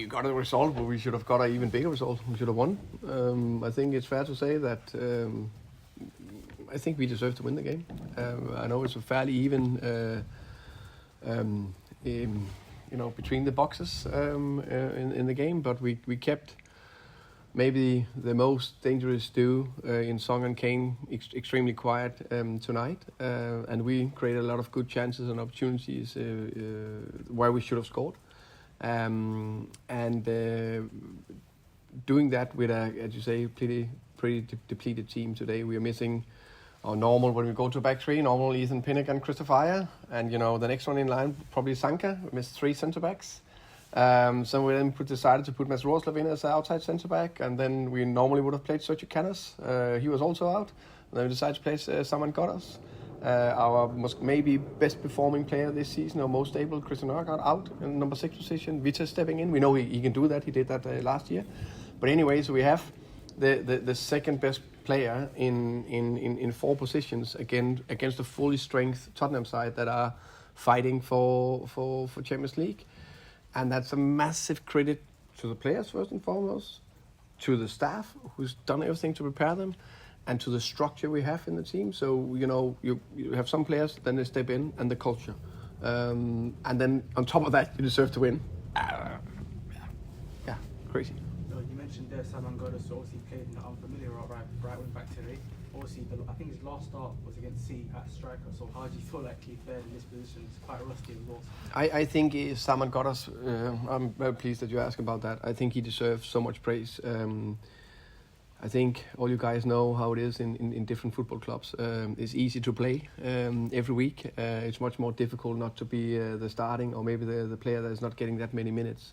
got a result, but we should have got an even bigger result. We should have won. I think it's fair to say that I think we deserve to win the game. I know it's a fairly even, between the boxes in the game, but we kept maybe the most dangerous duo in Song and Kane extremely quiet tonight, and we created a lot of good chances and opportunities where we should have scored. Doing that with a, as you say, pretty depleted team today. We are missing our normal, when we go to back three, normal Ethan Pinnock and Christopher, and the next one in line probably Sanka. We missed 3 centre backs. So we then decided to put Mads Rorslev in as an outside centre back, and then we normally would have played Sergio Canas. He was also out. And then we decided to play Saman Ghoddos. Our maybe best performing player this season, or most stable, Christian Eriksen, out in number 6 position. Vita stepping in. We know he can do that. He did that last year. But anyway, so we have the second best player in 4 positions against a fully strength Tottenham side that are fighting for Champions League. And that's a massive credit to the players first and foremost, to the staff who's done everything to prepare them, and to the structure we have in the team. So, you have some players, then they step in, and the culture. And then on top of that, you deserve to win. Crazy. You mentioned Saman Ghoddos, obviously played in an unfamiliar right wing back today. Obviously, I think his last start was against C at striker. So how do you feel like he fared in this position? It's quite rusty as well. I think Saman Ghoddos, I'm very pleased that you asked about that. I think he deserves so much praise. I think all you guys know how it is in different football clubs. It's easy to play every week. It's much more difficult not to be the starting, or maybe the player that is not getting that many minutes.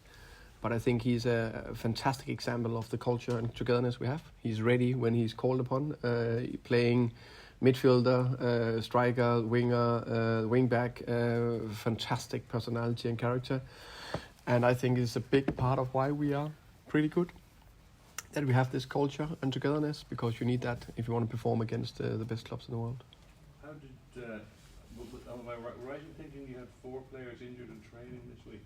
But I think he's a fantastic example of the culture and togetherness we have. He's ready when he's called upon, playing midfielder, striker, winger, wing back, fantastic personality and character. And I think it's a big part of why we are pretty good, that we have this culture and togetherness, because you need that if you want to perform against the best clubs in the world. How did, am I right in thinking you had 4 players injured in training this week?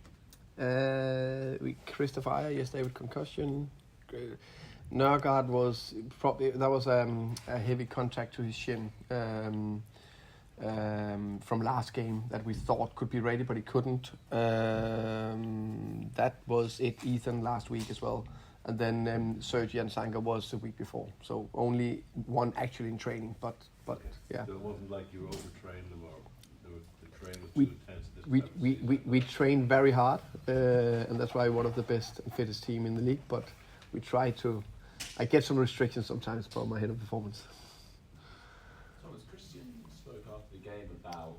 Christopher yesterday with concussion. Nørgaard was probably, that was a heavy contact to his shin from last game that we thought could be ready, but he couldn't. That was it. Ethan last week as well, and then Sergio and Sanka was the week before. So only one actually in training, but yeah. So it wasn't like you overtrained them, or the training was too intense. We train very hard, and that's why we're one of the best and fittest team in the league. But we try to. I get some restrictions sometimes from my head of performance. Thomas, Christian spoke after the game about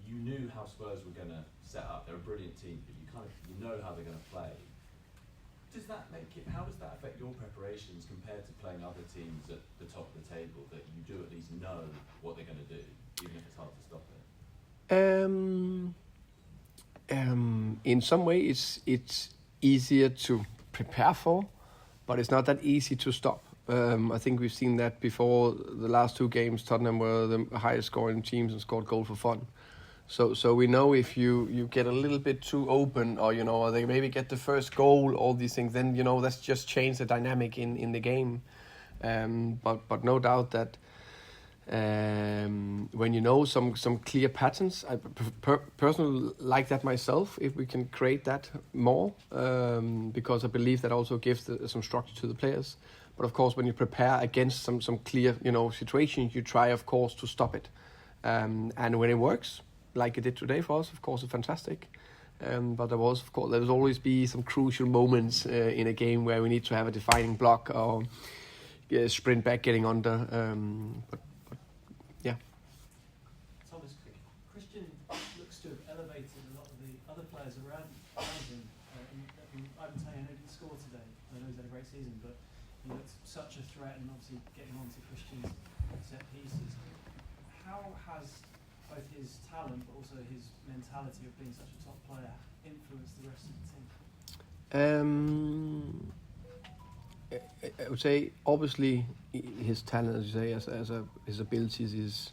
you knew how Spurs were going to set up. They're a brilliant team, but you know how they're going to play. How does that affect your preparations compared to playing other teams at the top of the table, that you do at least know what they're going to do, even if it's hard to stop it? In some way, it's easier to prepare for, but it's not that easy to stop. I think we've seen that before. The last 2 games, Tottenham were the highest scoring teams and scored goal for fun. So we know if you get a little bit too open, or they maybe get the first goal, all these things, then that's just changed the dynamic in the game. But no doubt that when you know some clear patterns, I personally like that myself, if we can create that more, because I believe that also gives some structure to the players. But of course, when you prepare against some clear situations, you try of course to stop it, and when it works, like it did today for us, of course it's fantastic. But there's always be some crucial moments in a game where we need to have a defining block or sprint back getting under. But yeah. Thomas, Christian looks to have elevated a lot of the other players around him. Ivan Toney, I know didn't score today. I know he's had a great season, but he looks such a threat, and obviously getting onto Christian's set pieces. How has both his talent but also his mentality of being such a top player influenced the rest of the team? I would say obviously his talent, as you say, as his abilities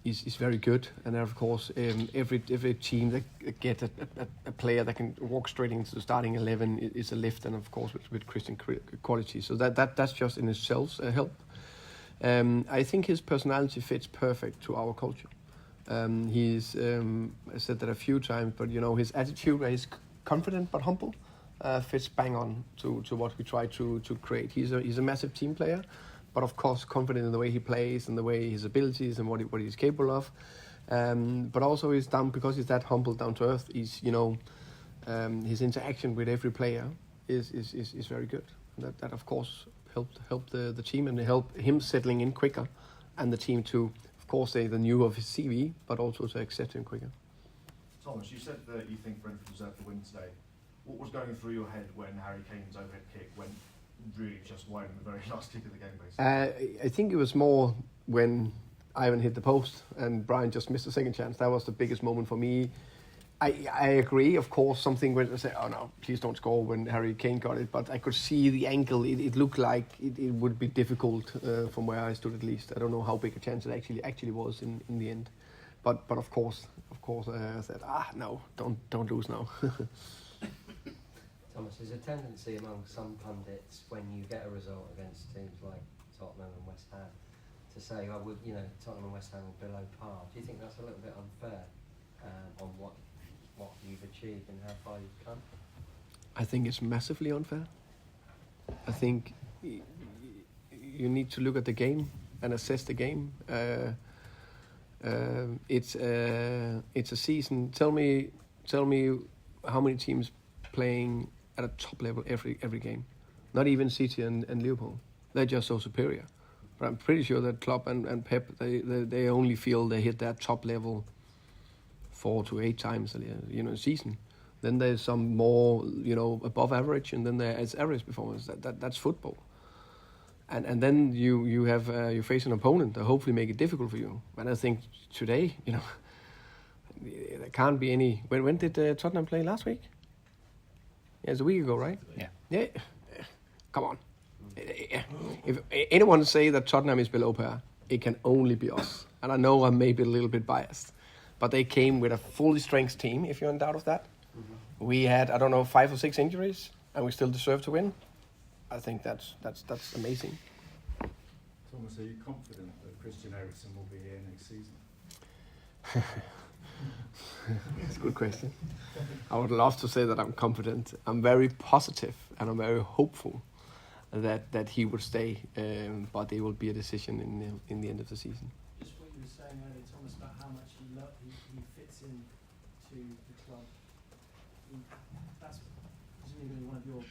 is very good, and of course every team that get a player that can walk straight into the starting 11 is a lift, and of course with Christian quality. So that's just in itself a help. I think his personality fits perfect to our culture. He's I said that a few times, but his attitude, where he's confident but humble, fits bang on to what we try to create. He's a massive team player, but of course confident in the way he plays and the way his abilities and what he's capable of. But also he's down, because he's that humble, down to earth. He's his interaction with every player is very good. And that of course helped the team, and help him settling in quicker, and the team to, of course, they knew of his CV, but also to accept him quicker. Thomas, you said that you think Brentford deserved the win today. What was going through your head when Harry Kane's overhead kick went really just wide in the very last kick of the game, basically? I think it was more when Ivan hit the post and Brian just missed a second chance. That was the biggest moment for me. I agree, of course, something when I say, oh no, please don't score, when Harry Kane got it, but I could see the angle. It looked like it would be difficult from where I stood, at least. I don't know how big a chance it actually was in the end. But of course, I said, no, don't lose now. Thomas, there's a tendency among some pundits when you get a result against teams like Tottenham and West Ham to say, Tottenham and West Ham are below par. Do you think that's a little bit unfair on what you've achieved and how far you've come? I think it's massively unfair. I think you need to look at the game and assess the game. It's a season. Tell me how many teams playing at a top level every game. Not even City and Liverpool. They're just so superior. But I'm pretty sure that Klopp and Pep, they only feel they hit that top level 4 to 8 times a season. Then there's some more above average, and then there's average performance. That's football. And then you have you face an opponent that hopefully make it difficult for you. And I think today, there can't be any. When did Tottenham play last week? Yeah, it's a week ago, right? Yeah. Come on. If anyone say that Tottenham is below par, it can only be us. And I know I'm maybe a little bit biased, but they came with a fully strength team. If you're in doubt of that, we had 5 or 6 injuries, and we still deserve to win. I think that's amazing. Thomas, are you confident that Christian Eriksen will be here next season? That's a good question. I would love to say that I'm confident. I'm very positive, and I'm very hopeful that he would stay, but it will be a decision in the end of the season. Just what you were saying earlier, Thomas, about how much he fits in to the club. That's presumably one of your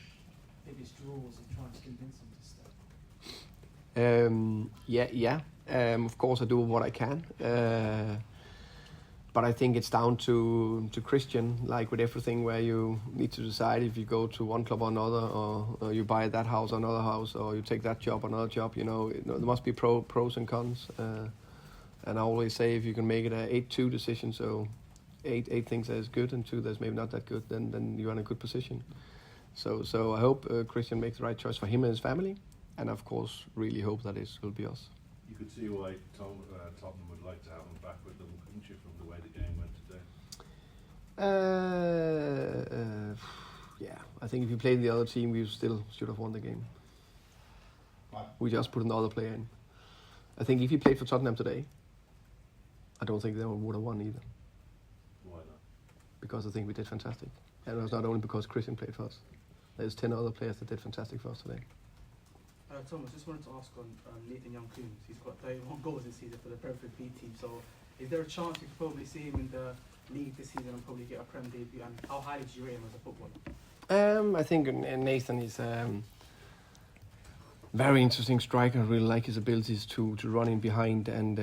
biggest draws of trying to convince him to stay. Of course I do what I can. But I think it's down to Christian, like with everything, where you need to decide if you go to one club or another, or you buy that house or another house, or you take that job or another job. There must be pros and cons. And I always say, if you can make it a 8-2 decision, so 8 things that is good and 2 that's maybe not that good, then you're in a good position. So I hope Christian makes the right choice for him and his family, and of course really hope that it will be us. You could see why Tottenham would like to have him back with them, couldn't you, from the way the game went today? I think if you played the other team, we still should have won the game. Right. We just put another player in. I think if he played for Tottenham today, I don't think they would have won either. Why not? Because I think we did fantastic. And it was not only because Christian played for us. There's 10 other players that did fantastic for us today. Thomas, just wanted to ask on Nathan Young-Coombs. He's got 31 goals this season for the Brentford B team. So is there a chance we could probably see him in the league this season and probably get a Prem debut? And how highly do you rate him as a footballer? I think Nathan is very interesting striker. I really like his abilities to run in behind and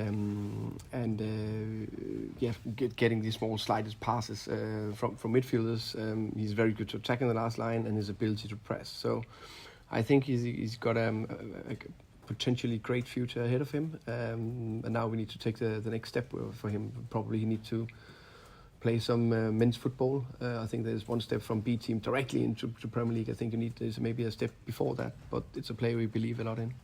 getting these small slided passes from midfielders. He's very good to attack in the last line, and his ability to press. So I think he's got a potentially great future ahead of him. And now we need to take the next step for him. Probably he needs to play some men's football. I think there's one step from B team directly into Premier League. I think you need there's maybe a step before that, but it's a player we believe a lot in.